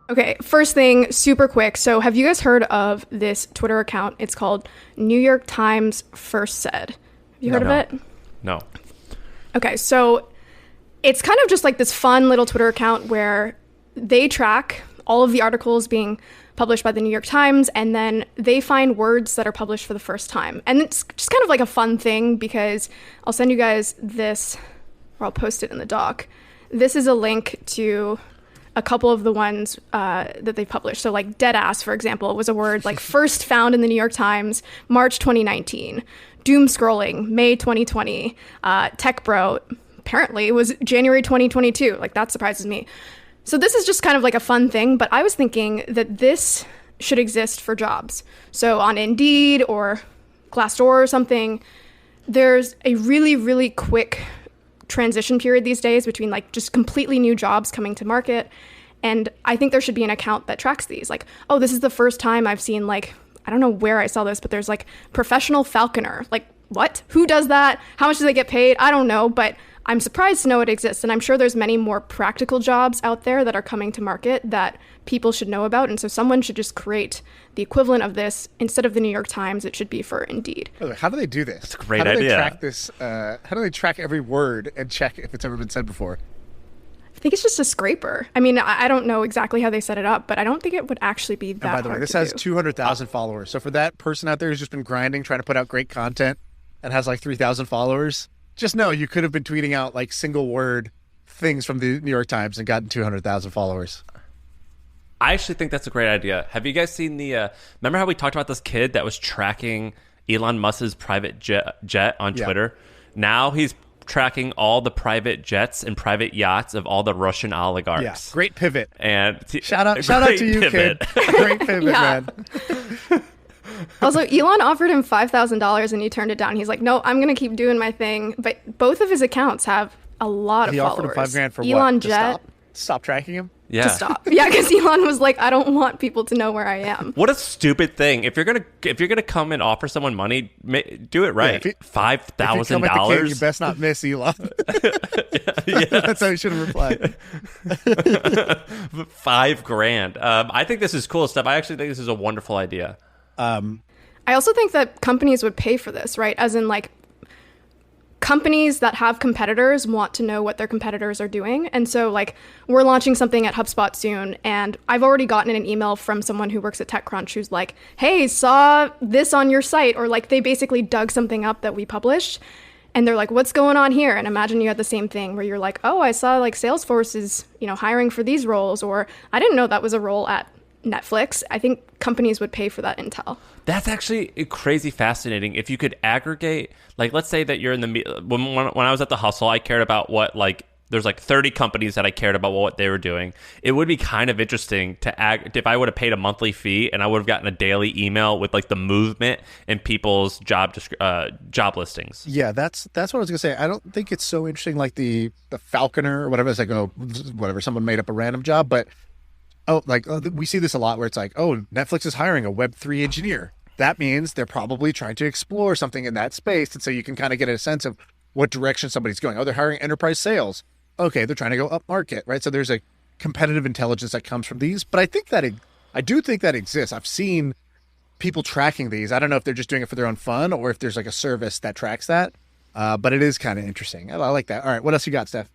Okay, first thing, super quick. So have you guys heard of this Twitter account? It's called New York Times First Said. Have you heard of it? No. Okay, so it's kind of just like this fun little Twitter account where they track all of the articles being published by the New York Times, and then they find words that are published for the first time. And it's just kind of like a fun thing because I'll send you guys this, or I'll post it in the doc. This is a link to a couple of the ones that they published. So like deadass, for example, was a word like first found in the New York Times, March 2019. Doom scrolling, May 2020. Tech bro, apparently was January 2022. Like that surprises me. So this is just kind of like a fun thing, but I was thinking that this should exist for jobs. So on Indeed or Glassdoor or something, there's a really, really quick transition period these days between like just completely new jobs coming to market. And I think there should be an account that tracks these. Like, oh, this is the first time I've seen like, I don't know where I saw this, but there's like professional falconer. Like, what? Who does that? How much do they get paid? I don't know, but I'm surprised to know it exists. And I'm sure there's many more practical jobs out there that are coming to market that people should know about. And so someone should just create the equivalent of this. Instead of the New York Times, it should be for Indeed. How do they do this? That's a great idea. How do idea. they track this? How do they track every word and check if it's ever been said before? I think it's just a scraper. I mean, I don't know exactly how they set it up, but I don't think it would actually be that hard. And by the way, this has 200,000 followers. So for that person out there who's just been grinding, trying to put out great content and has like 3,000 followers, just know you could have been tweeting out like single word things from the New York Times and gotten 200,000 followers. I actually think that's a great idea. Have you guys seen the remember how we talked about this kid that was tracking Elon Musk's private jet on Twitter? Now he's tracking all the private jets and private yachts of all the Russian oligarchs. Yeah, great pivot. And shout out to you, pivot. Kid. Great pivot, man. Also, Elon offered him $5,000 and he turned it down. He's like, no, I'm going to keep doing my thing. But both of his accounts have a lot of followers. He offered him $5,000 for Elon what? Jet. Stop tracking him? Yeah. To stop. Yeah, because Elon was like, I don't want people to know where I am. What a stupid thing! If you're gonna come and offer someone money, do it right. $5,000. You best not miss Elon. Yeah, that's how you should have replied. $5,000. I think this is cool stuff. I actually think this is a wonderful idea. I also think that companies would pay for this, right? As in, like, companies that have competitors want to know what their competitors are doing. And so, like, we're launching something at HubSpot soon, and I've already gotten an email from someone who works at TechCrunch who's like, hey, saw this on your site, or like they basically dug something up that we published. And they're like, what's going on here? And imagine you had the same thing where you're like, oh, I saw like Salesforce is, hiring for these roles, or I didn't know that was a role at Netflix. I think companies would pay for that intel. That's actually crazy fascinating. If you could aggregate, like, let's say that you're in the when I was at the Hustle, I cared about what, like, there's like 30 companies that I cared about what they were doing. It would be kind of interesting to if I would have paid a monthly fee and I would have gotten a daily email with like the movement and people's job listings. Yeah, that's what I was gonna say. I don't think it's so interesting like the Falconer or whatever. It's like, oh, whatever, someone made up a random job, but we see this a lot where it's like, oh, Netflix is hiring a Web3 engineer. That means they're probably trying to explore something in that space. And so you can kind of get a sense of what direction somebody's going. Oh, they're hiring enterprise sales. Okay, they're trying to go up market, right? So there's a competitive intelligence that comes from these. But I do think that exists. I've seen people tracking these. I don't know if they're just doing it for their own fun or if there's like a service that tracks that. But it is kind of interesting. I like that. All right, what else you got, Steph?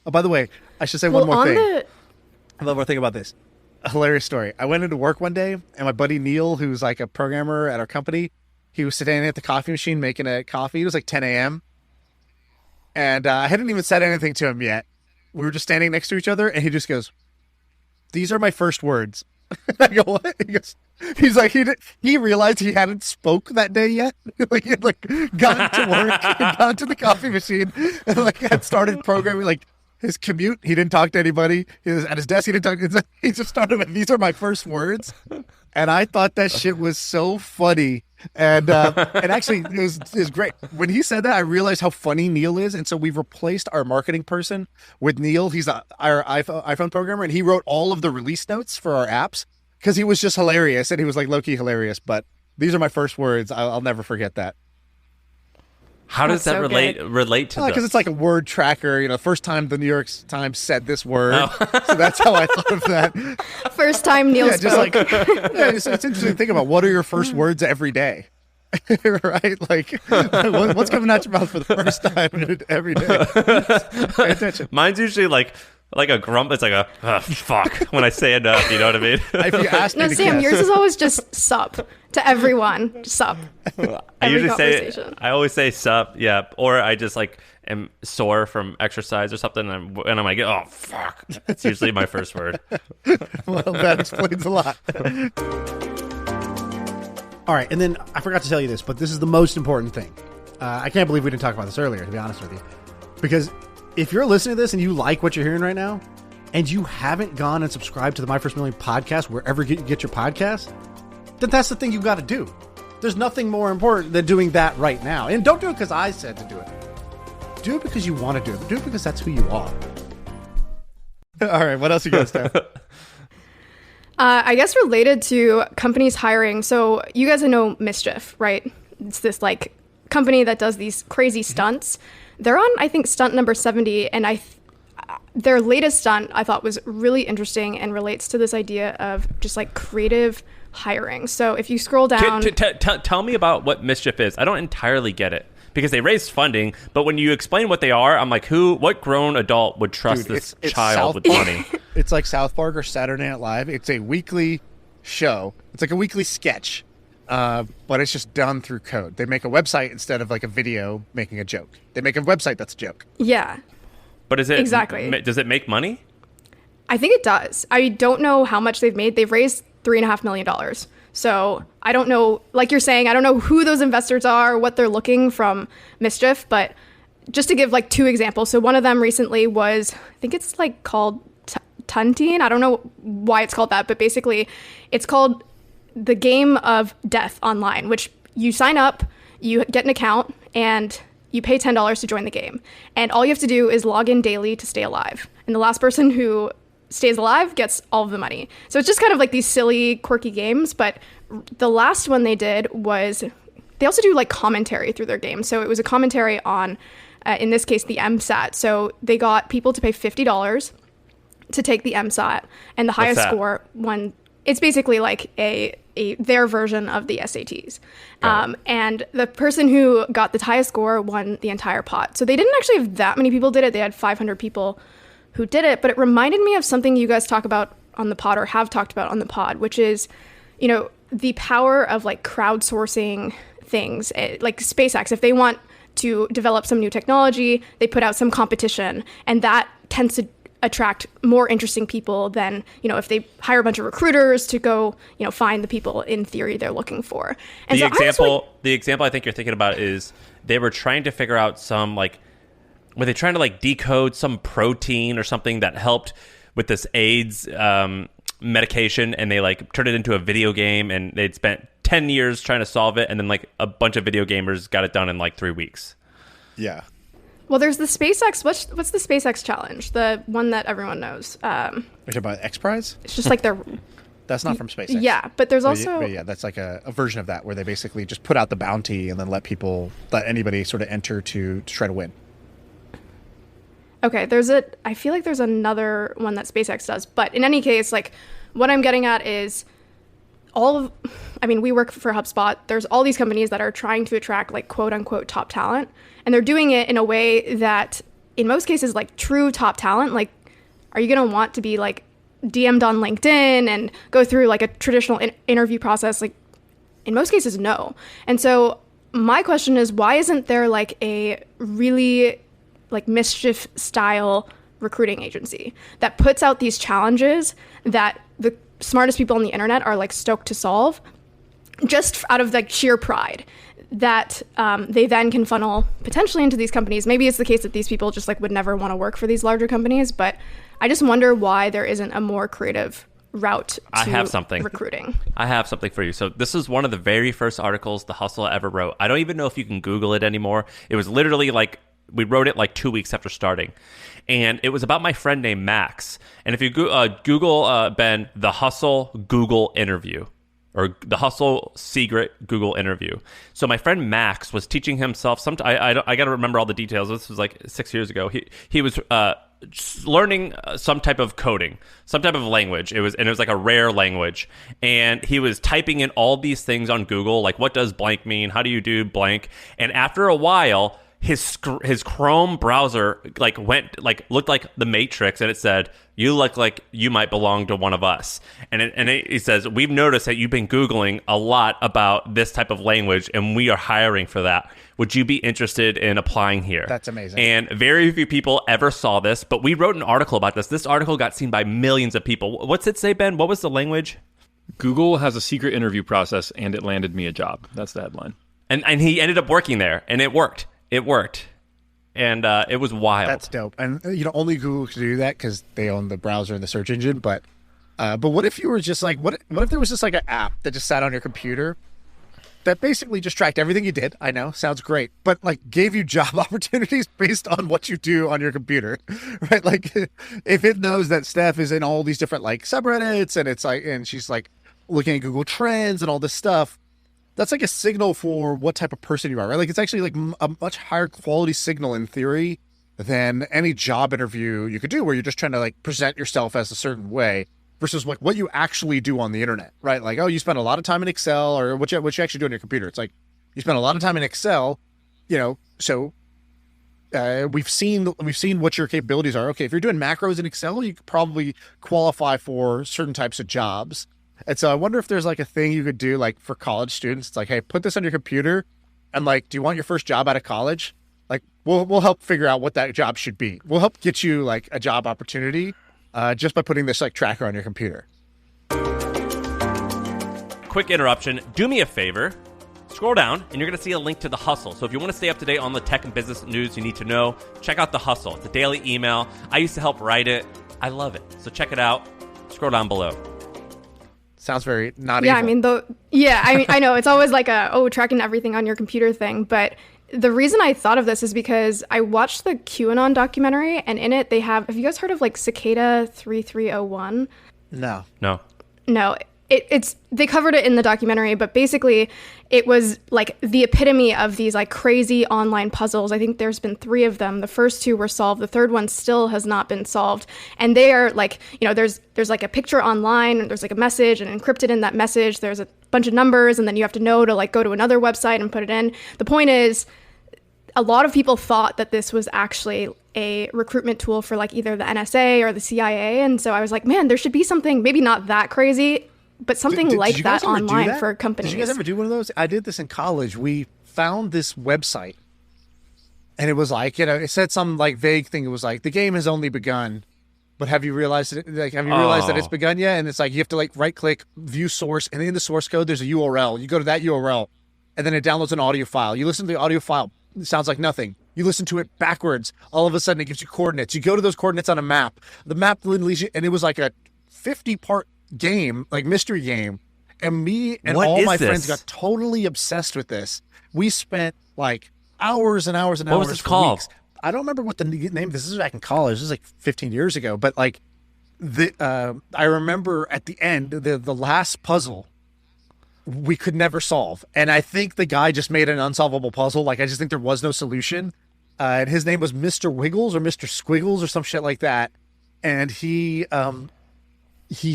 Oh, by the way, I should say one more thing. One more thing about this. A hilarious story. I went into work one day, and my buddy Neil, who's like a programmer at our company, he was sitting at the coffee machine making a coffee. It was like 10 a.m. And I hadn't even said anything to him yet. We were just standing next to each other, and he just goes, "These are my first words." I go, "What?" He's like, he realized he hadn't spoke that day yet. Like, he had gone to work, gone to the coffee machine, and had started programming his commute. He didn't talk to anybody. He was at his desk. He didn't talk. He just started with, "These are my first words." And I thought that shit was so funny. And actually, it was great. When he said that, I realized how funny Neil is. And so we've replaced our marketing person with Neil. He's our iPhone programmer, and he wrote all of the release notes for our apps because he was just hilarious. And he was like low-key hilarious. But these are my first words. I'll never forget that. How does That's that so relate to Because this? it's like a word tracker. You know, first time the New York Times said this word, so that's how I thought of that. First time Neil Yeah, just spoke. like it's interesting to think about. What are your first words every day? Right? Like, what's coming out your mouth for the first time every day? Pay attention. Mine's usually like a grump. It's like a fuck when I say enough. You know what I mean? If you asked me No, to Sam, guess, yours is always just sup to everyone. Just sup. I Every usually say, conversation. I always say sup, yeah, or I just like am sore from exercise or something, and I'm like, oh fuck. That's usually my first word. well, that explains a lot. All right, and then I forgot to tell you this, but this is the most important thing. I can't believe we didn't talk about this earlier, to be honest with you. Because if you're listening to this and you like what you're hearing right now, and you haven't gone and subscribed to the My First Million podcast wherever you get your podcast, then that's the thing you've got to do. There's nothing more important than doing that right now. And don't do it because I said to do it. Do it because you want to do it. Do it because that's who you are. All right, what else you got, Steph? I guess related to companies hiring. So you guys know MSCHF, right? It's this like company that does these crazy stunts. They're on, I think, stunt number 70, and their latest stunt I thought was really interesting and relates to this idea of just like creative hiring. So if you scroll down, Tell me about what MSCHF is. I don't entirely get it because they raised funding, but when you explain what they are, I'm like, what grown adult would trust Dude, this it's child with money? It's like South Park or Saturday Night Live. It's a weekly show. It's like a weekly sketch, but it's just done through code. They make a website instead of like a video making a joke. They make a website that's a joke. yeah, But is it Exactly. Does it make money? I think it does. I don't know how much they've made. They've raised $3.5 million. So I don't know, like you're saying, I don't know who those investors are, what they're looking from MSCHF, but just to give like two examples. So one of them recently was, I think it's like called Tuntine. I don't know why it's called that, but basically it's called the game of death online, which you sign up, you get an account, and you pay $10 to join the game. And all you have to do is log in daily to stay alive. And the last person who stays alive gets all of the money. So it's just kind of like these silly, quirky games. But the last one they did was, they also do like commentary through their game. So it was a commentary on, in this case, the MSAT. So they got people to pay $50 to take the MSAT, and the highest that? score won. It's basically like their version of the SATs. And the person who got the highest score won the entire pot. So they didn't actually have that many people did it. They had 500 people who did it, but it reminded me of something you guys talk about on the pod or have talked about on the pod, which is, you know, the power of like crowdsourcing things, like SpaceX. If they want to develop some new technology, they put out some competition, and that tends to attract more interesting people than, you know, if they hire a bunch of recruiters to go, you know, find the people in theory they're looking for. And The example I think you're thinking about is they were trying to figure out some like, were they trying to like decode some protein or something that helped with this AIDS medication, and they like turned it into a video game, and they'd spent 10 years trying to solve it, and then like a bunch of video gamers got it done in like 3 weeks. Yeah. Well, there's the SpaceX. What's the SpaceX challenge? The one that everyone knows. You're talking about X Prize? It's just like their. That's not from SpaceX. Yeah, but there's also. But yeah, that's like a version of that where they basically just put out the bounty and then let anybody sort of enter to try to win. Okay, I feel like there's another one that SpaceX does, but in any case, like what I'm getting at is we work for HubSpot. There's all these companies that are trying to attract like quote unquote top talent, and they're doing it in a way that in most cases, like true top talent, like are you going to want to be like DM'd on LinkedIn and go through like a traditional interview process? Like in most cases, no. And so my question is, why isn't there like a really like MSCHF style recruiting agency that puts out these challenges that the smartest people on the internet are like stoked to solve, just out of like sheer pride that they then can funnel potentially into these companies? Maybe it's the case that these people just like would never want to work for these larger companies, but I just wonder why there isn't a more creative route to I have something. recruiting. I have something for you. So this is one of the very first articles The Hustle ever wrote. I don't even know if you can Google it anymore. It was literally like, we wrote it like 2 weeks after starting. And it was about my friend named Max. And if you Google, Ben, The Hustle Google interview, or the Hustle secret Google interview. So my friend Max was teaching himself. I got to remember all the details. This was like 6 years ago. He was learning some type of coding, some type of language. It was like a rare language, and he was typing in all these things on Google, like what does blank mean? How do you do blank? And after a while, his Chrome browser looked like the Matrix, and it said, "You look like you might belong to one of us." And he says, "We've noticed that you've been Googling a lot about this type of language, and we are hiring for that. Would you be interested in applying here?" That's amazing. And very few people ever saw this, but we wrote an article about this. This article got seen by millions of people. What's it say, Ben? What was the language? Google has a secret interview process, and it landed me a job. That's the headline. And he ended up working there, and it worked. It worked. And it was wild. That's dope. And only Google could do that because they own the browser and the search engine. But what if you were just like, what if there was just like an app that just sat on your computer that basically just tracked everything you did? I know, sounds great, but like gave you job opportunities based on what you do on your computer, right? Like if it knows that Steph is in all these different like subreddits, and it's like, and she's like looking at Google Trends and all this stuff, that's like a signal for what type of person you are, right? Like it's actually like a much higher quality signal in theory than any job interview you could do, where you're just trying to like present yourself as a certain way versus like what you actually do on the internet, right? Like, oh, you spend a lot of time in Excel, or what you actually do on your computer. It's like you spend a lot of time in Excel, so we've seen what your capabilities are. Okay, if you're doing macros in Excel, you could probably qualify for certain types of jobs. And so I wonder if there's like a thing you could do like for college students. It's like, hey, put this on your computer, and like, do you want your first job out of college? Like, we'll help figure out what that job should be. We'll help get you like a job opportunity just by putting this like tracker on your computer. Quick interruption. Do me a favor. Scroll down, and you're going to see a link to The Hustle. So if you want to stay up to date on the tech and business news you need to know, check out The Hustle. It's a daily email. I used to help write it. I love it. So check it out. Scroll down below. Sounds very not yeah, evil. I know it's always like tracking everything on your computer thing. But the reason I thought of this is because I watched the QAnon documentary, and in it have you guys heard of like Cicada 3301? No. No. It's they covered it in the documentary, but basically it was like the epitome of these like crazy online puzzles. I think there's been 3 of them. The first 2 were solved. The third one still has not been solved. And they are like, there's like a picture online, and there's like a message, and encrypted in that message there's a bunch of numbers, and then you have to know to like go to another website and put it in. The point is, a lot of people thought that this was actually a recruitment tool for like either the NSA or the CIA. And so I was like, man, there should be something maybe not that crazy, but something like that online for companies. Did you guys ever do one of those? I did this in college. We found this website, and it was like, it said some like vague thing. It was like, the game has only begun, but have you realized it? Like, have you realized that it's begun yet? And it's like, you have to like right click, view source, and in the source code, there's a URL. You go to that URL, and then it downloads an audio file. You listen to the audio file. It sounds like nothing. You listen to it backwards. All of a sudden, it gives you coordinates. You go to those coordinates on a map. The map leads you, and it was like a 50-part game, like mystery game, and me and all my friends got totally obsessed with this. We spent like hours and hours and hours. What was this called? Weeks. I don't remember what the name. This is back in college. This is like 15 years ago. But like I remember at the end, the last puzzle we could never solve, and I think the guy just made an unsolvable puzzle. Like, I just think there was no solution. And his name was Mr. Wiggles or Mr. Squiggles or some shit like that. And he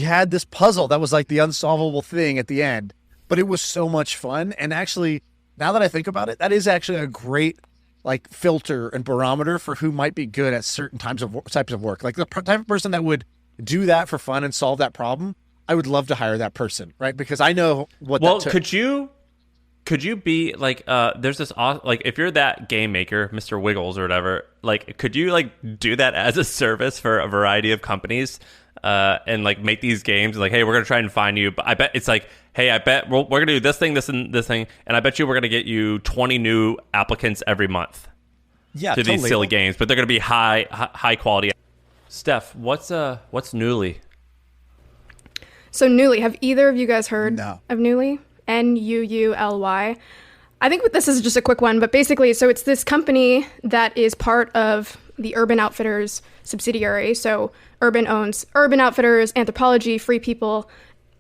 had this puzzle that was like the unsolvable thing at the end, but it was so much fun. And actually, now that I think about it, that is actually a great like filter and barometer for who might be good at certain types of work. Like the type of person that would do that for fun and solve that problem, I would love to hire that person, right? Because I know what. Well, that took. could you be like there's this like, if you're that game maker, Mr. Wiggles or whatever, like could you like do that as a service for a variety of companies? And like make these games like, hey, we're gonna try and find you, but I bet it's like, hey, I bet we're gonna do this thing, and this thing, and I bet you we're gonna get you 20 new applicants every month. Yeah, to these silly games, but they're gonna be high quality. Steph, what's Nuuly? So Nuuly, have either of you guys heard of Nuuly? Nuuly. I think this is just a quick one, but basically, so it's this company that is part of the Urban Outfitters subsidiary. So Urban owns Urban Outfitters, Anthropology, Free People,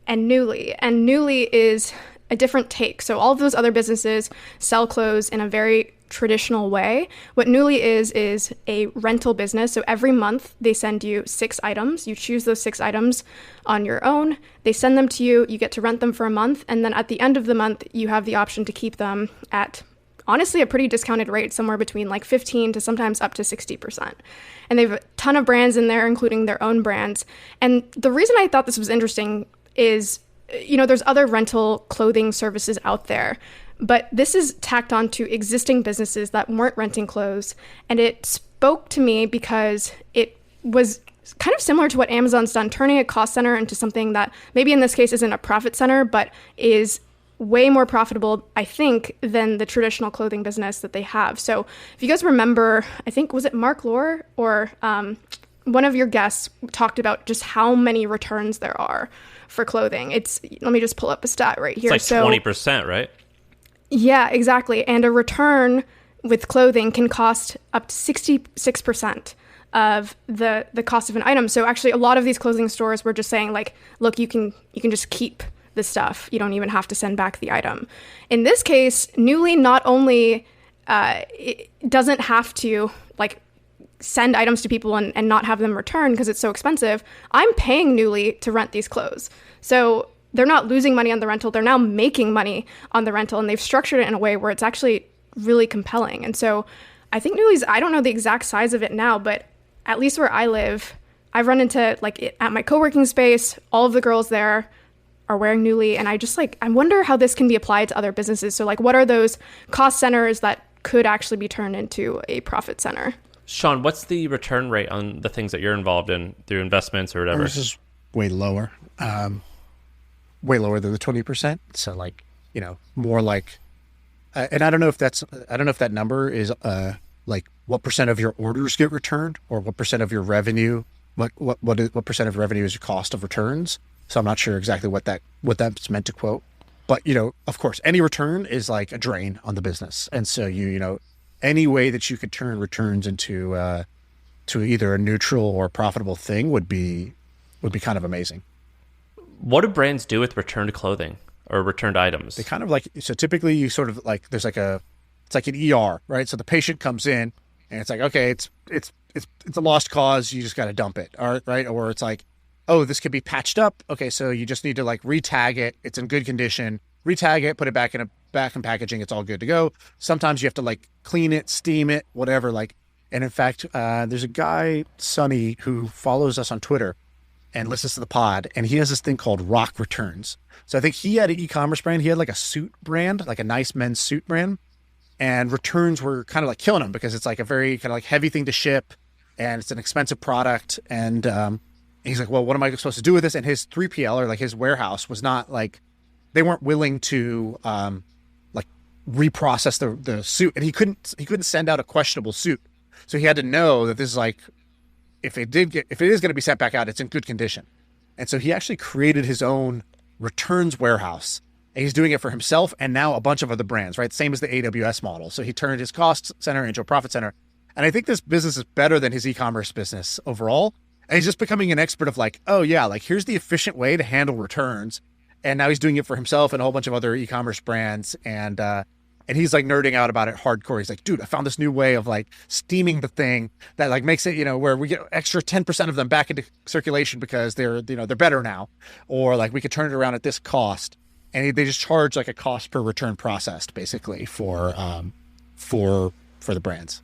and Nuuly. And Nuuly is a different take. So all of those other businesses sell clothes in a very traditional way. What Nuuly is a rental business. So every month they send you 6 items. You choose those 6 items on your own. They send them to you. You get to rent them for a month. And then at the end of the month, you have the option to keep them at honestly a pretty discounted rate, somewhere between like 15 to sometimes up to 60%. And they have a ton of brands in there, including their own brands. And the reason I thought this was interesting is, there's other rental clothing services out there, but this is tacked on to existing businesses that weren't renting clothes. And it spoke to me because it was kind of similar to what Amazon's done, turning a cost center into something that maybe in this case isn't a profit center, but is way more profitable, I think, than the traditional clothing business that they have. So if you guys remember, I think, was it Marc Lore or one of your guests talked about just how many returns there are for clothing. Let me just pull up a stat right here. It's like 20%, right? Yeah, exactly. And a return with clothing can cost up to 66% of the cost of an item. So actually a lot of these clothing stores were just saying like, look, you can just keep the stuff. You don't even have to send back the item. In this case, Nuuly not only it doesn't have to like send items to people and not have them returned because it's so expensive. I'm paying Nuuly to rent these clothes. So they're not losing money on the rental. They're now making money on the rental, and they've structured it in a way where it's actually really compelling. And so I think Nuuly's, I don't know the exact size of it now, but at least where I live, I've run into like at my co-working space, all of the girls there are wearing Nuuly, and I wonder how this can be applied to other businesses. So like, what are those cost centers that could actually be turned into a profit center? Shaan, what's the return rate on the things that you're involved in through investments or whatever? Ours is way lower than the 20%. So like, more like, and I don't know if that number is like what percent of your orders get returned or what percent of your revenue, what percent of revenue is your cost of returns. So I'm not sure exactly what that's meant to quote, but of course, any return is like a drain on the business, and so any way that you could turn returns into to either a neutral or profitable thing would be kind of amazing. What do brands do with returned clothing or returned items? They kind of like, so typically you sort of like, it's like an ER, right? So the patient comes in and it's like, okay, it's a lost cause. You just got to dump it. Right. Or it's like, oh, this could be patched up. Okay. So you just need to like retag it. It's in good condition, retag it, put it back in packaging. It's all good to go. Sometimes you have to like clean it, steam it, whatever. Like, and in fact, there's a guy, Sonny, who follows us on Twitter and listens to the pod, and he has this thing called Rock Returns. So I think he had an e-commerce brand. He had like a suit brand, like a nice men's suit brand, and returns were kind of like killing him because it's like a very kind of like heavy thing to ship, and it's an expensive product. And he's like, well, what am I supposed to do with this? And his 3PL or like his warehouse was not like, they weren't willing to like reprocess the suit, and he couldn't send out a questionable suit. So he had to know that this is like, if it is going to be sent back out, it's in good condition. And so he actually created his own returns warehouse, and he's doing it for himself and now a bunch of other brands, right? Same as the AWS model. So he turned his cost center into a profit center. And I think this business is better than his e-commerce business overall. And he's just becoming an expert of like, oh yeah, like here's the efficient way to handle returns. And now he's doing it for himself and a whole bunch of other e-commerce brands. And he's like nerding out about it hardcore. He's like, dude, I found this new way of like steaming the thing that like makes it, where we get extra 10% of them back into circulation because they're better now. Or like we could turn it around at this cost. And they just charge like a cost per return processed basically for the brands.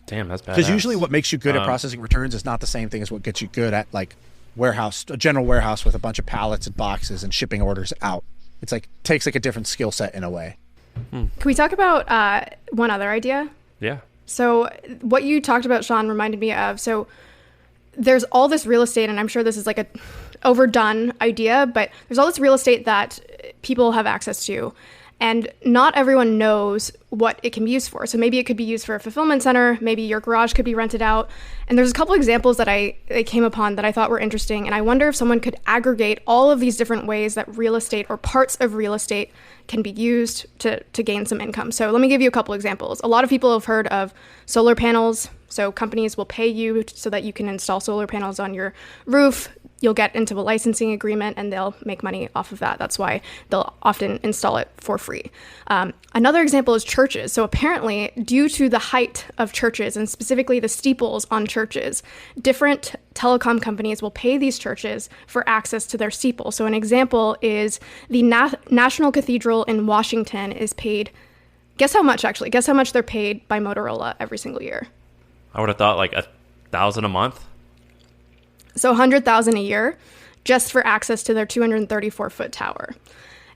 Damn, that's bad. Because usually what makes you good at processing returns is not the same thing as what gets you good at like a general warehouse with a bunch of pallets and boxes and shipping orders out. It's like takes like a different skill set in a way. Can we talk about one other idea? Yeah. So what you talked about, Shaan, reminded me of, so there's all this real estate, and I'm sure this is like a overdone idea, but there's all this real estate that people have access to, and not everyone knows what it can be used for. So maybe it could be used for a fulfillment center, maybe your garage could be rented out. And there's a couple examples that I came upon that I thought were interesting. And I wonder if someone could aggregate all of these different ways that real estate or parts of real estate can be used to gain some income. So let me give you a couple examples. A lot of people have heard of solar panels So companies will pay you so that you can install solar panels on your roof. You'll get into a licensing agreement and they'll make money off of that. That's why they'll often install it for free. Another example is churches. So apparently, due to the height of churches and specifically the steeples on churches, different telecom companies will pay these churches for access to their steeple. So an example is the National Cathedral in Washington is paid, guess how much actually? Guess how much they're paid by Motorola every single year? I would have thought like $1,000 a month. So $100,000 a year just for access to their 234-foot tower.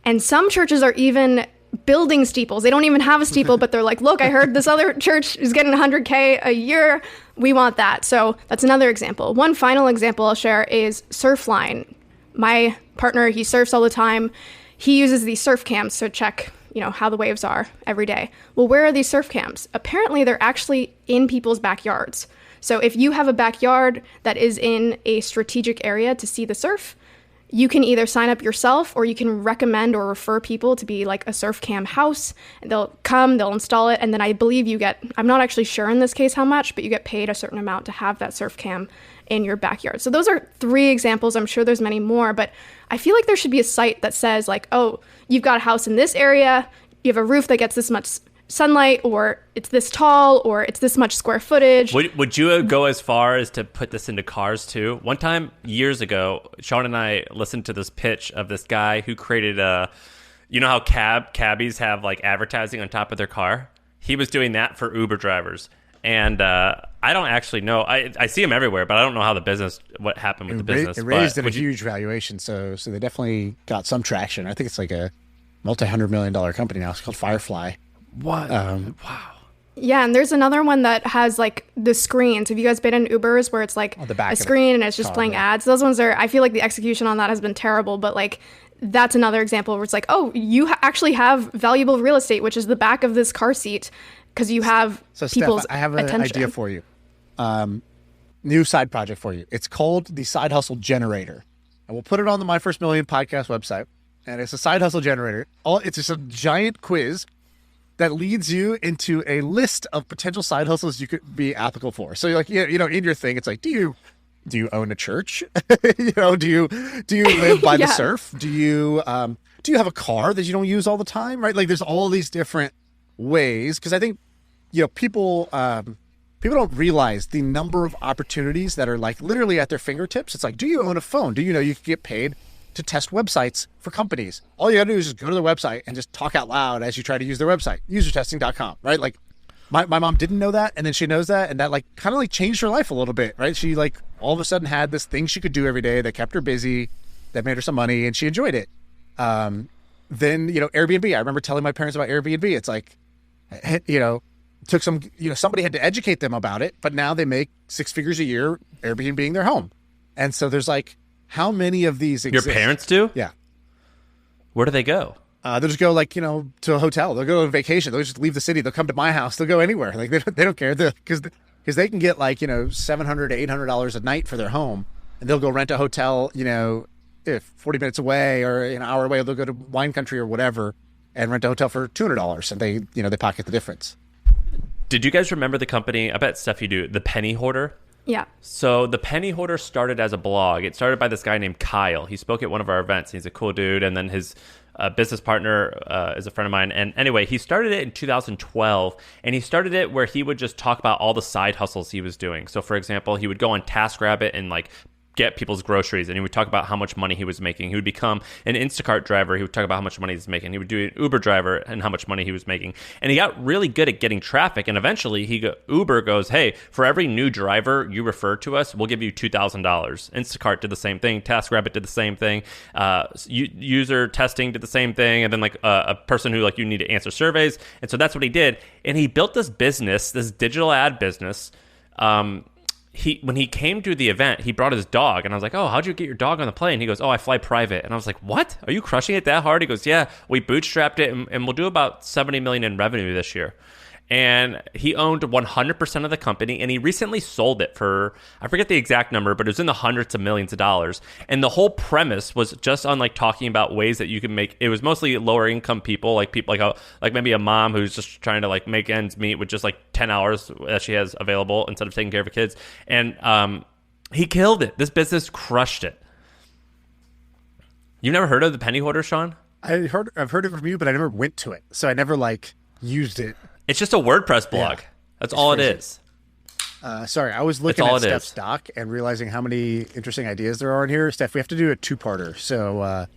And some churches are even building steeples. They don't even have a steeple, but they're like, look, I heard this other church is getting $100K a year. We want that. So that's another example. One final example I'll share is Surfline. My partner, he surfs all the time. He uses these surf cams to check, how the waves are every day. Well, where are these surf cams? Apparently, they're actually in people's backyards. So if you have a backyard that is in a strategic area to see the surf, you can either sign up yourself or you can recommend or refer people to be like a surf cam house. They'll come, they'll install it, and then I believe you get, I'm not actually sure in this case how much, but you get paid a certain amount to have that surf cam in your backyard. So those are 3 examples. I'm sure there's many more, but I feel like there should be a site that says like, oh, you've got a house in this area, you have a roof that gets this much sunlight, or it's this tall, or it's this much square footage. Would you go as far as to put this into cars too? One time years ago, Sean and I listened to this pitch of this guy who created how cabbies have like advertising on top of their car? He was doing that for Uber drivers. And I don't actually know. I see him everywhere, but I don't know how what happened with the business. It raised at a huge valuation, so they definitely got some traction. I think it's like a multi-$100-million company now. It's called Firefly. What? Wow. Yeah, and there's another one that has like the screens. Have you guys been in Ubers where it's like a screen and it's just playing ads? Those ones I feel like the execution on that has been terrible, but like that's another example where it's like, oh, you actually have valuable real estate, which is the back of this car seat, because you have people's Steph, I have an attention. idea for you. New side project for you. It's called the Side Hustle Generator. And we'll put it on the My First Million podcast website. And it's a side hustle generator. It's just a giant quiz that leads you into a list of potential side hustles you could be applicable for. So you're like, in your thing, it's like, do you own a church? do you live by the surf? Do you have a car that you don't use all the time? Right? Like there's all these different ways. Cause I think, people don't realize the number of opportunities that are like literally at their fingertips. It's like, do you own a phone? Do you know you can get paid to test websites for companies? All you gotta do is just go to their website and just talk out loud as you try to use their website, usertesting.com, right? Like my mom didn't know that, and then she knows that, and that like kind of like changed her life a little bit, right? She like all of a sudden had this thing she could do every day that kept her busy, that made her some money, and she enjoyed it. Then, Airbnb, I remember telling my parents about Airbnb. It's like, took some, somebody had to educate them about it, but now they make 6 figures a year Airbnb-ing their home. And so there's like, how many of these exist? Your parents do? Yeah. Where do they go? They'll just go to a hotel. They'll go on vacation. They'll just leave the city. They'll come to my house. They'll go anywhere. Like they don't care because they can get like, $700 to $800 a night for their home, and they'll go rent a hotel, if 40 minutes away or an hour away. They'll go to wine country or whatever and rent a hotel for $200, and they pocket the difference. Did you guys remember the company? I bet Steph you do. The Penny Hoarder. Yeah. So the Penny Hoarder started as a blog. It started by this guy named Kyle. He spoke at one of our events. He's a cool dude. And then his business partner is a friend of mine. And anyway, he started it in 2012. And he started it where he would just talk about all the side hustles he was doing. So for example, he would go on TaskRabbit and like get people's groceries, and he would talk about how much money he was making. He would become an Instacart driver. He would talk about how much money he's making. He would do an Uber driver and how much money he was making. And he got really good at getting traffic. And eventually Uber goes, hey, for every new driver you refer to us, we'll give you $2,000. Instacart did the same thing. TaskRabbit did the same thing. User testing did the same thing. And then like a person who like you need to answer surveys. And so that's what he did. And he built this business, this digital ad business. When he came to the event, he brought his dog, and I was like, oh, how'd you get your dog on the plane? He goes, oh, I fly private. And I was like, what? Are you crushing it that hard? He goes, yeah, we bootstrapped it, and we'll do about $70 million in revenue this year. and he owned 100% of the company, and he recently sold it for, I forget the exact number, but it was in the hundreds of millions of dollars. And the whole premise was just on like talking about ways that you can make, it was mostly lower income people, like people like maybe a mom who's just trying to like make ends meet with just like 10 hours that she has available instead of taking care of her kids. And he killed it. This business crushed it. You've never heard of the penny hoarder, Shaan? I've heard it from you, but I never went to it, so I never like used it. It's just a WordPress blog. Yeah. That's all crazy. it is. Sorry, I was looking at Steph's doc and realizing how many interesting ideas there are in here. Steph, we have to do a two-parter, so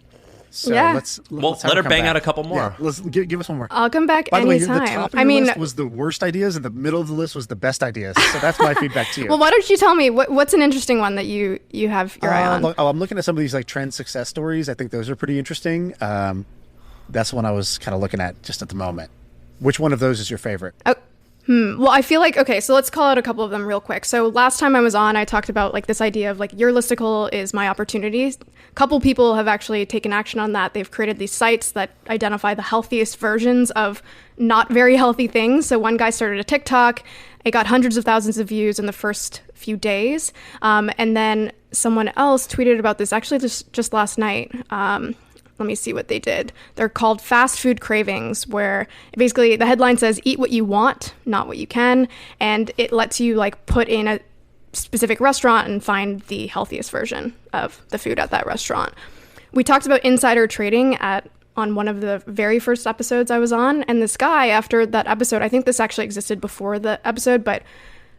let's let her bang out a couple more. Yeah, let's give us one more. I'll come back By the way, the anytime. top of the list was the worst ideas, and the middle of the list was the best ideas. So that's my feedback to you. Well, why don't you tell me what's an interesting one that you have your eye on? I'm looking at some of these like trend success stories. I think those are pretty interesting. That's one I was kind of looking at just at the moment. Which one of those is your favorite? Well, I feel like, okay, so let's call out a couple of them real quick. So last time I was on, I talked about like this idea of like your listicle is my opportunity. A couple people have actually taken action on that. They've created these sites that identify the healthiest versions of not very healthy things. So one guy started a TikTok. It got hundreds of thousands of views in the first few days. And then someone else tweeted about this actually just last night. Let me see what they did. They're called fast food cravings, where basically the headline says, eat what you want, not what you can. And it lets you like put in a specific restaurant and find the healthiest version of the food at that restaurant. We talked about insider trading on one of the very first episodes I was on. And this guy, after that episode, I think this actually existed before the episode, but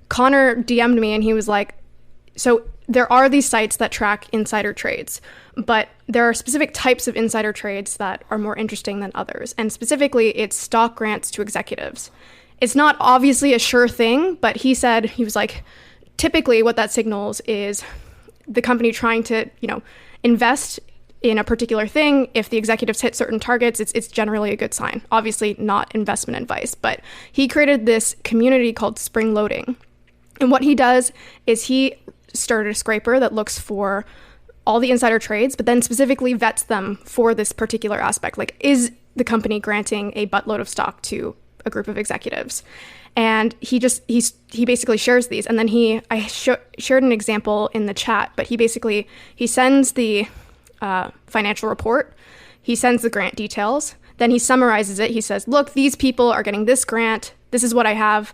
Connor DM'd me and he was like, so there are these sites that track insider trades, but there are specific types of insider trades that are more interesting than others. And specifically, it's stock grants to executives. It's not obviously a sure thing, but he was like, typically what that signals is the company trying to, invest in a particular thing. If the executives hit certain targets, it's generally a good sign. Obviously not investment advice, but he created this community called Spring Loading. And what he does is he started a scraper that looks for all the insider trades, but then specifically vets them for this particular aspect. Like, is the company granting a buttload of stock to a group of executives? And he basically shares these. And then I shared an example in the chat, but he sends the financial report, he sends the grant details, then he summarizes it. He says, look, these people are getting this grant. This is what I have,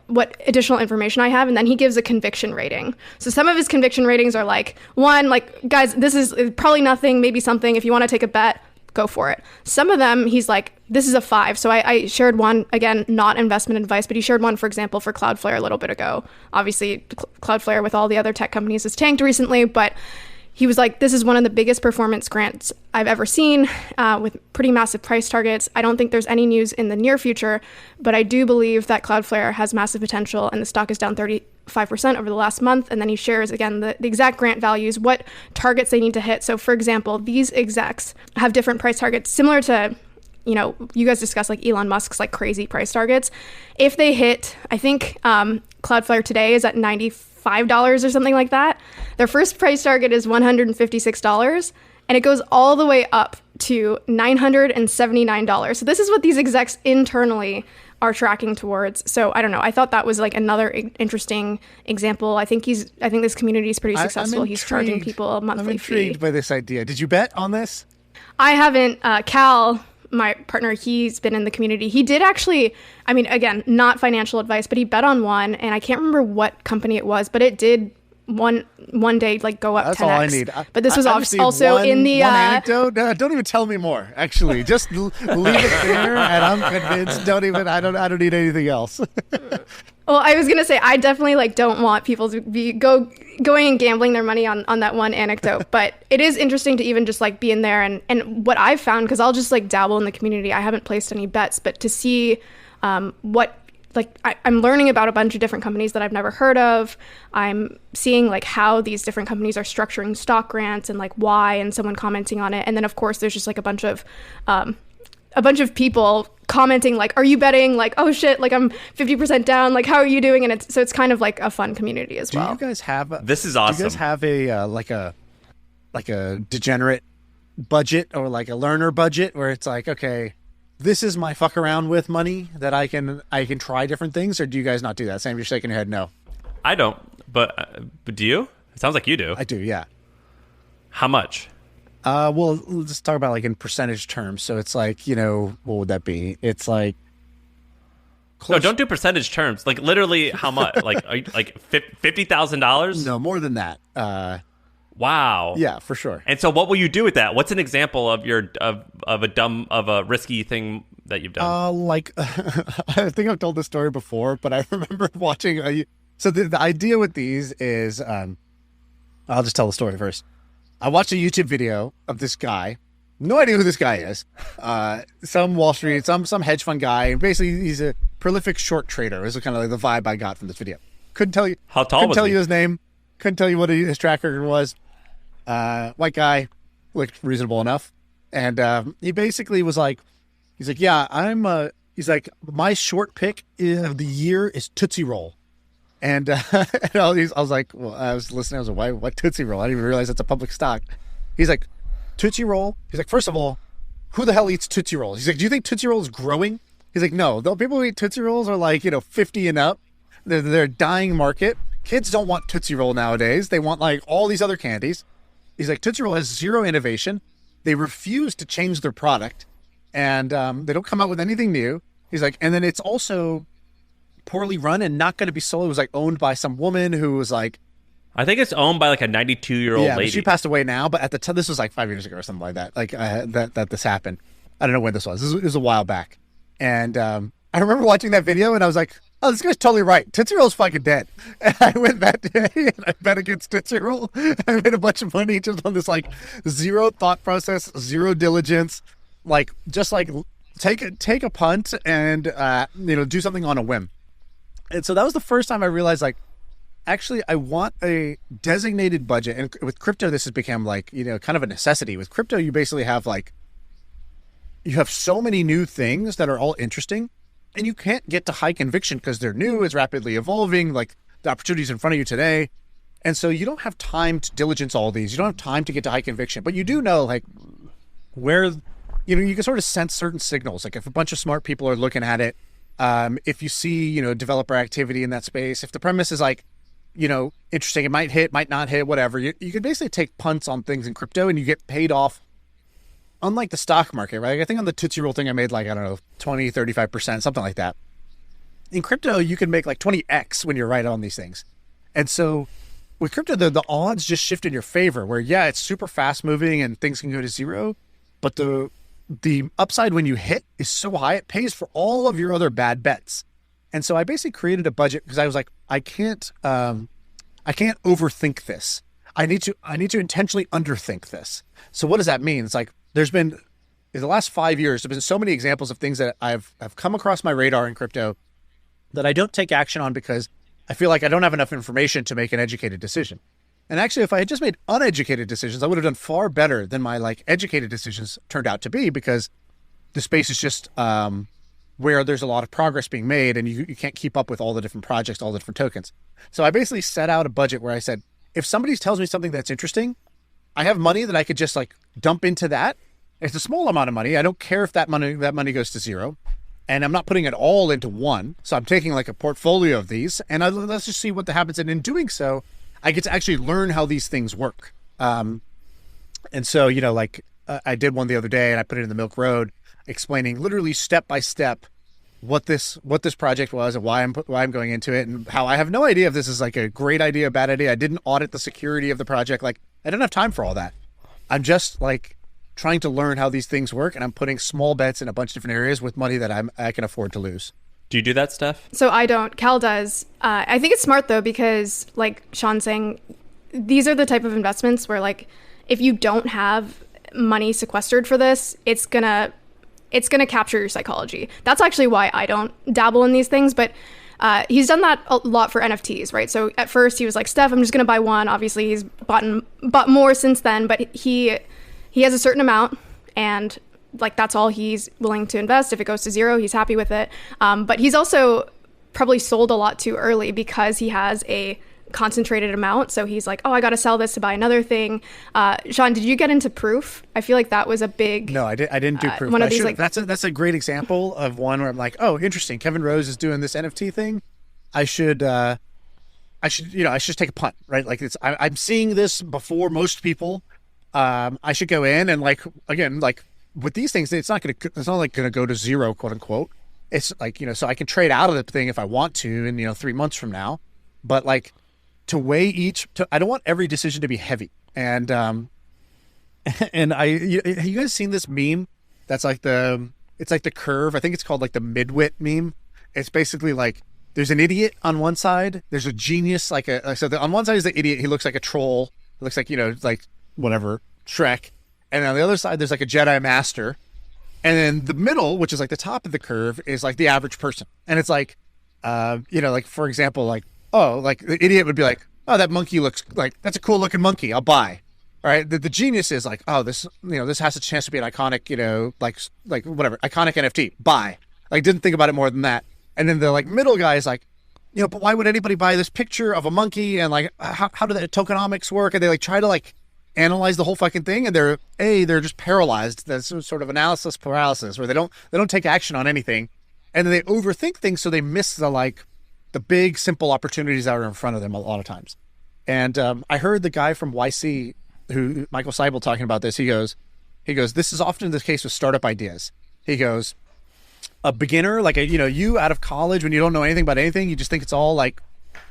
what additional information I have. And then he gives a conviction rating. So some of his conviction ratings are like, 1, like, guys, this is probably nothing, maybe something. If you want to take a bet, go for it. Some of them, he's like, this is a 5. So I shared one, again, not investment advice, but he shared one, for example, for Cloudflare a little bit ago. Obviously, Cloudflare with all the other tech companies has tanked recently, but he was like, this is one of the biggest performance grants I've ever seen, with pretty massive price targets. I don't think there's any news in the near future, but I do believe that Cloudflare has massive potential, and the stock is down 35% over the last month. And then he shares, again, the exact grant values, what targets they need to hit. So, for example, these execs have different price targets, similar to, you guys discussed like Elon Musk's like crazy price targets. If they hit, I think Cloudflare today is at $95 or something like that. Their first price target is $156, and it goes all the way up to $979. So this is what these execs internally are tracking towards. So I don't know. I thought that was like another interesting example. I think this community is pretty successful. He's charging people a monthly fee. I'm intrigued by this idea. Did you bet on this? I haven't. Cal, my partner, he's been in the community. He did actually, I mean, again, not financial advice, but he bet on one, and I can't remember what company it was, but it did one day like go up 10x. That's all I need. But this was also in the one anecdote. Don't even tell me more. Actually, just leave it there, and I'm convinced. I don't need anything else. Well, I was gonna say I definitely like don't want people to be going and gambling their money on that one anecdote, but it is interesting to even just like be in there and what I've found, because I'll just like dabble in the community. I haven't placed any bets, but to see what like I'm learning about a bunch of different companies that I've never heard of. I'm seeing like how these different companies are structuring stock grants and like why, and someone commenting on it, and then of course there's just like a bunch of people commenting like, are you betting? Like, oh shit, like I'm 50% down, like how are you doing? And it's kind of like a fun community as well. Do you guys have this is awesome. Do you guys have a like a degenerate budget or like a learner budget where it's like, okay, this is my fuck around with money that I can try different things, or do you guys not do that? Sam, you're shaking your head no. I don't, but do you? It sounds like you do. I do, yeah. How much? Well, let's talk about like in percentage terms. So it's like, what would that be? It's like No, don't do percentage terms. Like literally, how much? like $50,000? No, more than that. Wow. Yeah, for sure. And so, what will you do with that? What's an example of a risky thing that you've done? I think I've told this story before, but I remember watching. So the idea with these is, I'll just tell the story first. I watched a YouTube video of this guy. No idea who this guy is. Some Wall Street, some hedge fund guy. And basically, he's a prolific short trader. Is kind of like the vibe I got from this video. Couldn't tell you. How tall couldn't was tell he? you his name. Couldn't tell you what his track record was. White guy, looked reasonable enough. And he basically was like, he's like, yeah, he's like, my short pick of the year is Tootsie Roll. And, and I was like, well, I was listening. I was like, what Tootsie Roll? I didn't even realize that's a public stock. He's like, Tootsie Roll. He's like, first of all, who the hell eats Tootsie Rolls? He's like, do you think Tootsie Roll is growing? He's like, no, the people who eat Tootsie Rolls are like, 50 and up. They're a dying market. Kids don't want Tootsie Roll nowadays. They want like all these other candies. He's like, Tootsie Roll has zero innovation. They refuse to change their product, and they don't come out with anything new. He's like, and then it's also poorly run and not going to be sold. It was like owned by some woman who was like, I think it's owned by like a 92-year-old yeah, lady. She passed away now, but at the time, this was like 5 years ago or something like that. Like that this happened. I don't know when this was. This was a while back, and I remember watching that video, and I was like, oh, this guy's totally right. Tootsie Roll's fucking dead. And I went that day and I bet against Tootsie Roll. I made a bunch of money just on this like zero thought process, zero diligence, like just like take a punt and do something on a whim. And so that was the first time I realized like, actually, I want a designated budget. And with crypto, this has become like, kind of a necessity. With crypto, you basically have you have so many new things that are all interesting. And you can't get to high conviction because they're new, it's rapidly evolving, like the opportunities in front of you today. And so you don't have time to diligence all these. You don't have time to get to high conviction, but you do know like where, you can sort of sense certain signals. Like if a bunch of smart people are looking at it, if you see, developer activity in that space, if the premise is like, interesting, it might hit, might not hit, whatever. You can basically take punts on things in crypto and you get paid off. Unlike the stock market, right? I think on the Tootsie Roll thing, I made like, I don't know, 20, 35%, something like that. In crypto, you can make like 20x when you're right on these things. And so with crypto, the odds just shift in your favor where, yeah, it's super fast moving and things can go to zero. But the upside when you hit is so high, it pays for all of your other bad bets. And so I basically created a budget because I was like, I can't overthink this. I need to intentionally underthink this. So what does that mean? It's like, there's been, in the last 5 years, there's been so many examples of things that I've come across my radar in crypto that I don't take action on because I feel like I don't have enough information to make an educated decision. And actually, if I had just made uneducated decisions, I would have done far better than my like educated decisions turned out to be because the space is just where there's a lot of progress being made and you can't keep up with all the different projects, all the different tokens. So I basically set out a budget where I said, if somebody tells me something that's interesting, I have money that I could just like dump into that. It's a small amount of money. I don't care if that money goes to zero, and I'm not putting it all into one. So I'm taking like a portfolio of these, and let's just see what happens. And in doing so, I get to actually learn how these things work. And so I did one the other day, and I put it in the Milk Road, explaining literally step by step what this project was and why I'm going into it, and how I have no idea if this is like a great idea, a bad idea. I didn't audit the security of the project. Like I didn't have time for all that. I'm just like trying to learn how these things work, and I'm putting small bets in a bunch of different areas with money that I can afford to lose. Do you do that, Steph? So I don't. Cal does. I think it's smart though because, like Shaan's saying, these are the type of investments where like if you don't have money sequestered for this, it's gonna capture your psychology. That's actually why I don't dabble in these things, but he's done that a lot for NFTs, right? So at first he was like, Steph, I'm just going to buy one. Obviously he's bought more since then, but he has a certain amount and like that's all he's willing to invest. If it goes to zero, he's happy with it. But he's also probably sold a lot too early because he has a concentrated amount. So he's like, oh, I got to sell this to buy another thing. Shaan, did you get into proof? I feel like that was a big... No, I didn't do proof. One of these, like... That's a great example of one where I'm like, oh, interesting. Kevin Rose is doing this NFT thing. I should take a punt, right? Like I'm seeing this before most people. I should go in and again, with these things, it's not like going to go to zero, quote unquote. It's like, so I can trade out of the thing if I want to in, 3 months from now, but like to weigh I don't want every decision to be heavy. And have you guys seen this meme? That's like it's like the curve. I think it's called like the midwit meme. It's basically like, there's an idiot on one side. There's a genius, on one side is the idiot. He looks like a troll. He looks like, like whatever, Shrek. And on the other side, there's like a Jedi master. And then the middle, which is like the top of the curve, is like the average person. And it's like, like for example, like, oh, like the idiot would be like, oh, that monkey looks like, that's a cool looking monkey. I'll buy. All right. The genius is like, oh, this, this has a chance to be an iconic, like whatever, iconic NFT. Buy. Like, didn't think about it more than that. And then the like middle guy is like, but why would anybody buy this picture of a monkey? And like, how do the tokenomics work? And they like try to like analyze the whole fucking thing. And they're just paralyzed. That's sort of analysis paralysis where they don't take action on anything. And then they overthink things. So they miss the big, simple opportunities that are in front of them a lot of times. And I heard the guy from YC, Michael Seibel, talking about this. He goes, this is often the case with startup ideas. He goes, a beginner, like you out of college when you don't know anything about anything, you just think it's all like,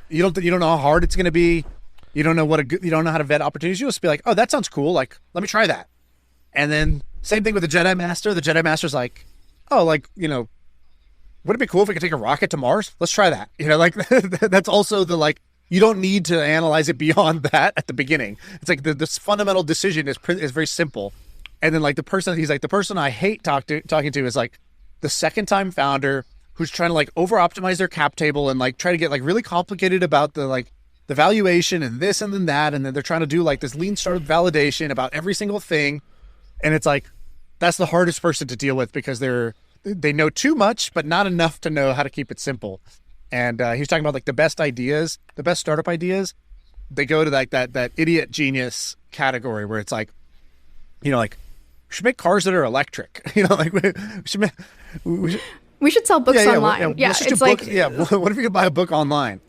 you don't know how hard it's going to be. You don't know you don't know how to vet opportunities. You just be like, oh, that sounds cool. Like, let me try that. And then same thing with the Jedi Master. The Jedi Master's like, oh, like, would it be cool if we could take a rocket to Mars? Let's try that. Like that's also the, like, you don't need to analyze it beyond that at the beginning. It's like this fundamental decision is very simple. And then like the person I hate talking to is like, the second time founder who's trying to like over optimize their cap table and like try to get like really complicated about the valuation and this and then that. And then they're trying to do like this lean startup validation about every single thing. And it's like, that's the hardest person to deal with because they know too much, but not enough to know how to keep it simple. And he was talking about like the best startup ideas. They go to like that idiot genius category where it's like, like, we should make cars that are electric. We should sell books online. Yeah, it's like... what if you could buy a book online?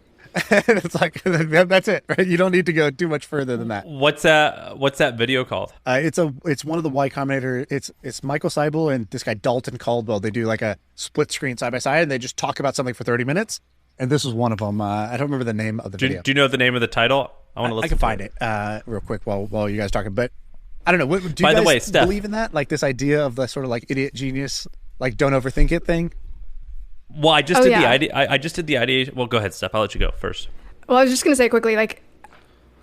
And it's like, that's it, right? You don't need to go too much further than that. What's that video called? It's one of the Y Combinator. It's Michael Seibel and this guy Dalton Caldwell. They do like a split screen side by side, and they just talk about something for 30 minutes. And this was one of them. I don't remember the name of the video. Do you know the name of the title? I want to listen. I can find it real quick while you guys are talking, but. I don't know. Do you guys believe in that? Like this idea of the sort of like idiot genius, like don't overthink it thing? Well, I just did the idea. I just did the idea. Well, go ahead, Steph. I'll let you go first. Well, I was just going to say quickly, like,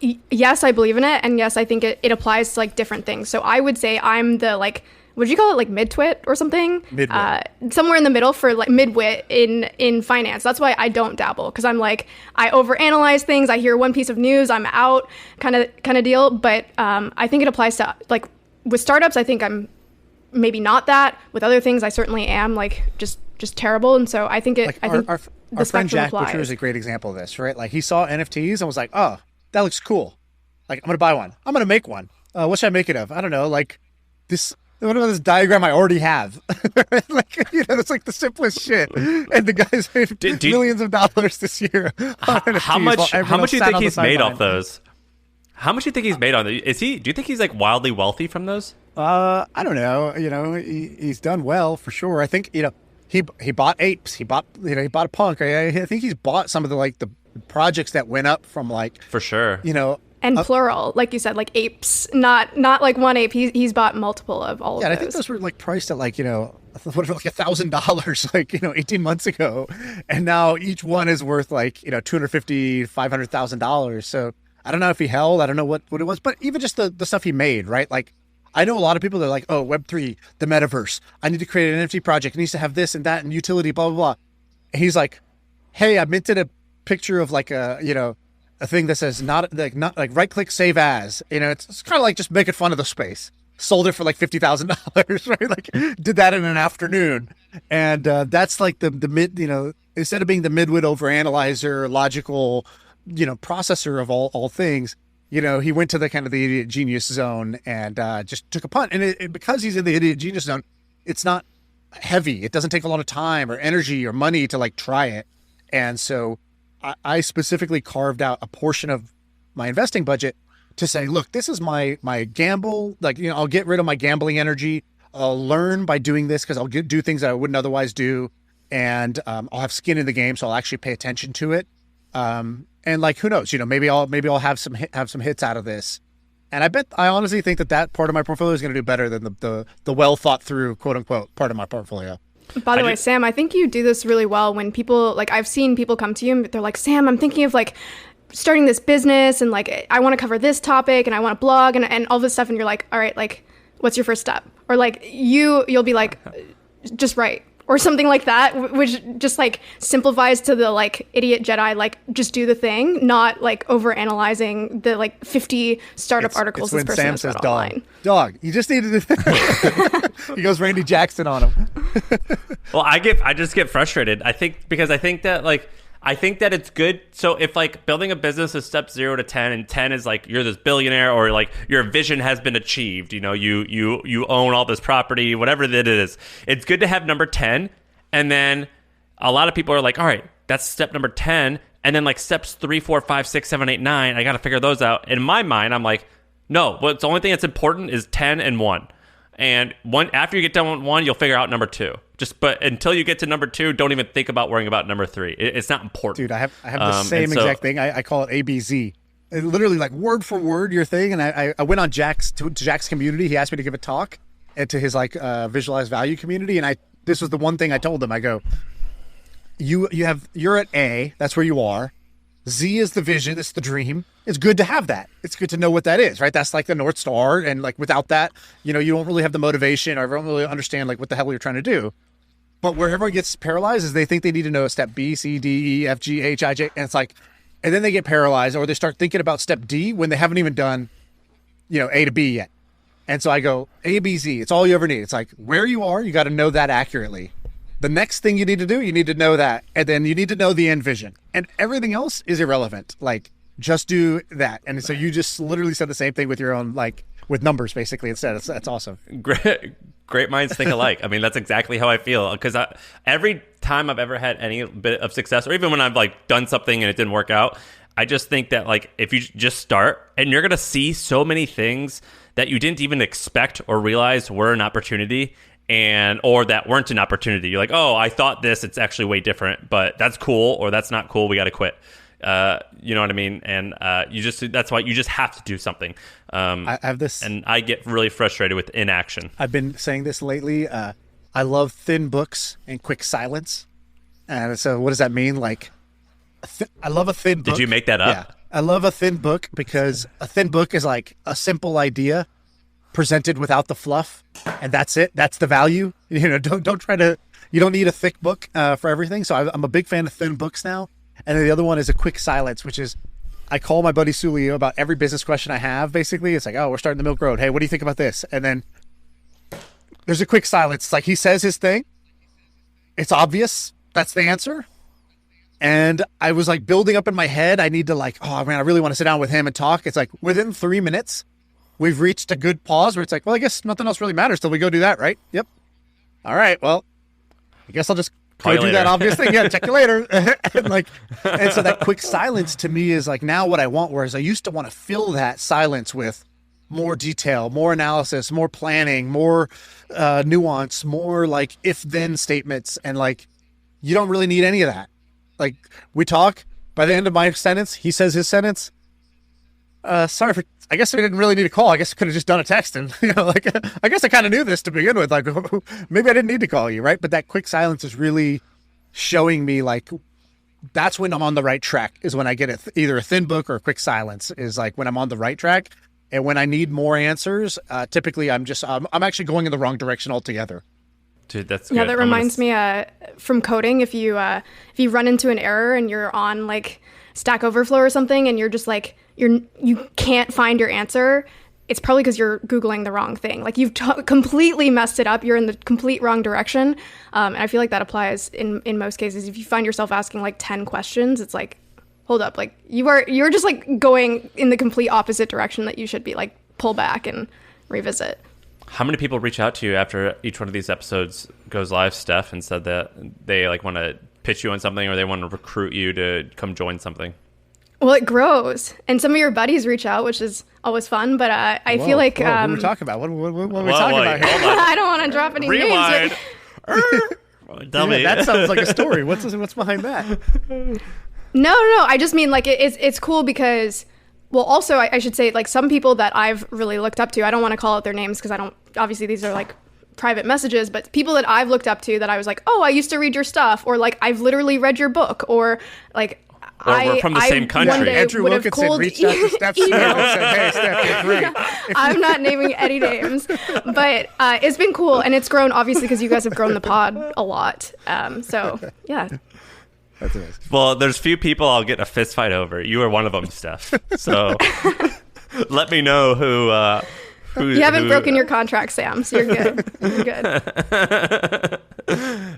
yes, I believe in it. And yes, I think it applies to like different things. So I would say I'm the like, would you call it like mid-twit or something? Midwit. Somewhere in the middle for like midwit in finance. That's why I don't dabble, because I'm like, I overanalyze things. I hear one piece of news, I'm out kind of deal. But I think it applies to like with startups. I think I'm maybe not that. With other things, I certainly am like just terrible. And so I think it. Like our friend Jack Butcher is a great example of this, right? Like he saw NFTs and was like, oh, that looks cool. Like I'm gonna buy one. I'm gonna make one. What should I make it of? I don't know. Like this. What about this diagram I already have? Like, it's like the simplest shit. And the guy's made millions of dollars this year. How much do you think he's made off those? How much do you think he's made on those? Do you think he's like wildly wealthy from those? I don't know. He's done well for sure. I think, he bought apes. He bought a punk. I think he's bought some of the projects that went up from like, for sure. And plural, like you said, like apes, not like one ape. He's bought multiple of all of those. Yeah, I think those were like priced at like, whatever, like $1,000, like, 18 months ago. And now each one is worth like, $250,000, $500,000. So I don't know if he held, I don't know what it was, but even just the stuff he made, right? Like, I know a lot of people that are like, oh, Web3, the metaverse. I need to create an NFT project. It needs to have this and that and utility, blah, blah, blah. And he's like, hey, I minted a picture of like a thing that says not like right click save as, it's kind of like just making fun of the space. Sold it for like $50,000, right? Like did that in an afternoon. And that's like the mid, instead of being the midwit overanalyzer, logical, processor of all things, he went to the kind of the idiot genius zone and just took a punt. And because he's in the idiot genius zone, it's not heavy. It doesn't take a lot of time or energy or money to like try it. And so I specifically carved out a portion of my investing budget to say, look, this is my gamble. Like, I'll get rid of my gambling energy. I'll learn by doing this because I'll do things that I wouldn't otherwise do. And I'll have skin in the game. So I'll actually pay attention to it. And like, who knows, maybe I'll have some hits out of this. And I honestly think that part of my portfolio is going to do better than the well thought through, quote unquote, part of my portfolio. By the way, Sam, I think you do this really well when people, like, I've seen people come to you and they're like, Sam, I'm thinking of like starting this business and like I want to cover this topic and I want to blog and all this stuff, and you're like, all right, like, what's your first step? Or like you'll be like, just write or something like that, which just like simplifies to the like idiot Jedi, like just do the thing, not like over analyzing the like 50 startup articles this person has read online. Dog, you just needed to. He goes Randy Jackson on him. Well, I just get frustrated. I think that it's good. So if like building a business is step 0 to 10, and 10 is like you're this billionaire or like your vision has been achieved, you own all this property, whatever that is. It's good to have number 10. And then a lot of people are like, all right, that's step number 10. And then like steps 3, 4, 5, 6, 7, 8, 9, I got to figure those out. In my mind, I'm like, no, the only thing that's important is 10 and 1. And after you get done with 1, you'll figure out number 2. But until you get to number 2, don't even think about worrying about number 3. It's not important. Dude, I have the same exact thing. I call it ABZ. It literally like word for word your thing. And I went on Jack's community. He asked me to give a talk and to his like visualized value community. And this was the one thing I told him. I go, you're at A. That's where you are. Z is the vision. It's the dream. It's good to have that. It's good to know what that is, right? That's like the North Star. And like without that, you don't really have the motivation or don't really understand like what the hell you're trying to do. But where everyone gets paralyzed is they think they need to know step B, C, D, E, F, G, H, I, J. And it's like, and then they get paralyzed or they start thinking about step D when they haven't even done, A to B yet. And so I go, A, B, Z. It's all you ever need. It's like where you are, you got to know that accurately. The next thing you need to do, you need to know that. And then you need to know the end vision. And everything else is irrelevant. Like, just do that. And so you just literally said the same thing with your own, like, with numbers, basically, instead. That's awesome. Great minds think alike. I mean, that's exactly how I feel. Because every time I've ever had any bit of success, or even when I've, like, done something and it didn't work out, I just think that, like, if you just start, and you're going to see so many things that you didn't even expect or realize were an opportunity, or that weren't an opportunity. You're like, oh, I thought this, it's actually way different, but that's cool, or that's not cool, we got to quit. You know what I mean? And that's why you just have to do something. I have this, and I get really frustrated with inaction. I've been saying this lately. I love thin books and quick silence. And so what does that mean? Like, I love a thin book. Did you make that up? Yeah. I love a thin book because a thin book is like a simple idea presented without the fluff, and that's it. That's the value. Don't try to. You don't need a thick book for everything. So I'm a big fan of thin books now. And then the other one is a quick silence, which is I call my buddy Sulio about every business question I have. Basically, it's like, oh, we're starting the Milk Road. Hey, what do you think about this? And then there's a quick silence. It's like he says his thing. It's obvious. That's the answer. And I was like building up in my head. I need to like, oh man, I really want to sit down with him and talk. It's like within 3 minutes, we've reached a good pause where it's like, well, I guess nothing else really matters till we go do that, right? Yep. All right. Well, I guess I'll just go do that obvious thing. Yeah, check you later. and so that quick silence to me is like now what I want, whereas I used to want to fill that silence with more detail, more analysis, more planning, more nuance, more like if-then statements. And like, you don't really need any of that. Like we talk, by the end of my sentence, he says his sentence. Sorry for, I guess we didn't really need a call. I guess I could have just done a text and, like, I guess I kind of knew this to begin with. Like, maybe I didn't need to call you, right? But that quick silence is really showing me, like, that's when I'm on the right track, is when I get either a thin book or a quick silence, is like when I'm on the right track. And when I need more answers, typically I'm actually going in the wrong direction altogether. Dude, that's good. Yeah, that reminds me from coding, if you run into an error and you're on like Stack Overflow or something and you're just like, you can't find your answer, it's probably because you're Googling the wrong thing. Like you've completely messed it up. You're in the complete wrong direction. And I feel like that applies in most cases. If you find yourself asking like 10 questions, it's like, hold up, like you're just like going in the complete opposite direction that you should be. Like, pull back and revisit. How many people reach out to you after each one of these episodes goes live, Steph, and said that they like want to pitch you on something or they want to recruit you to come join something? Well, it grows, and some of your buddies reach out, which is always fun. But I feel like what were we talking about? What were we talking about here? I don't want to drop any Rewind. names. Tell me. That sounds like a story. What's behind that? No. I just mean like it's cool because, well, also I should say like some people that I've really looked up to. I don't want to call out their names because I don't. Obviously, these are like private messages, but people that I've looked up to that I was like, oh, I used to read your stuff, or like I've literally read your book, or like. Or we're from the same country. Andrew Wilkinson reached out to Steph Smith and said, hey, Steph, you're great. I'm not naming any names, but it's been cool, and it's grown, obviously, because you guys have grown the pod a lot. So, yeah. That's amazing. Well, there's few people I'll get a fist fight over. You are one of them, Steph. So let me know who you haven't broken your contract, Sam, so you're good. You're good.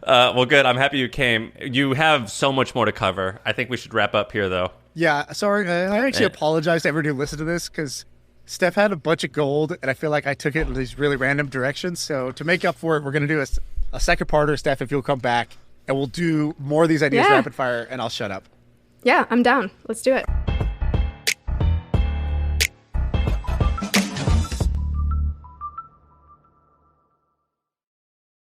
Well, good. I'm happy you came. You have so much more to cover. I think we should wrap up here, though. Yeah, sorry. I actually apologize to everyone who listened to this because Steph had a bunch of gold, and I feel like I took it in these really random directions. So to make up for it, we're going to do a second parter, Steph, if you'll come back, and we'll do more of these ideas rapid fire, and I'll shut up. Yeah, I'm down. Let's do it.